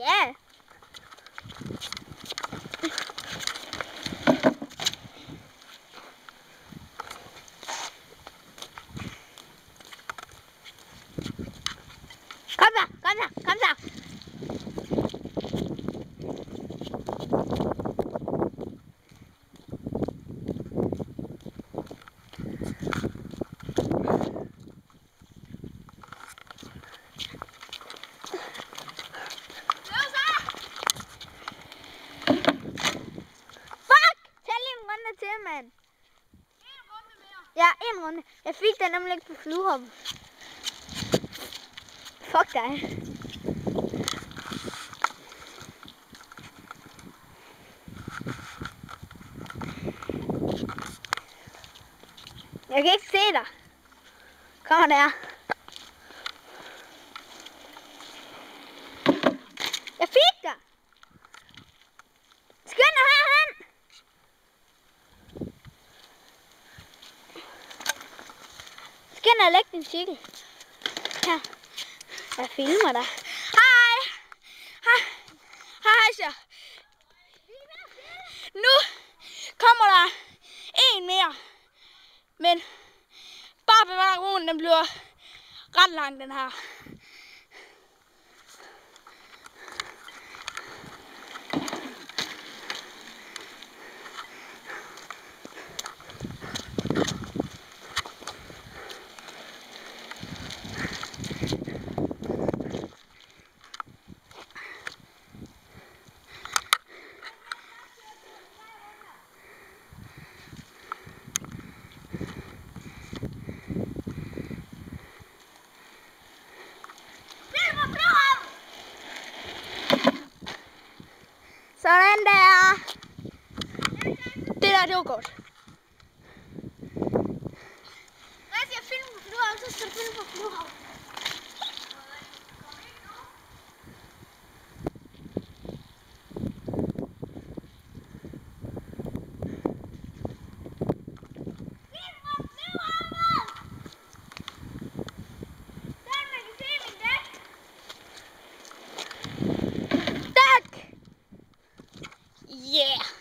Ja. Kom så, kom så, kom så. Til, mand. En runde mere. Ja, en runde. Jeg fik den nemlig ikke på fluehoppen. Fuck dig. Jeg kan ikke se dig. Kommer der. Jeg fik dig. Skynd dig herhen. Skynd dig og læg din cykel. Her. Jeg filmer dig. Hej. Hej. Hej så. Nu kommer der en mere. Men bare bevar roen, den bliver ret lang, den her. Sådan der. Det var godt. Når jeg filmer på fluehavn, så skal du filme på fluehavn. Yeah.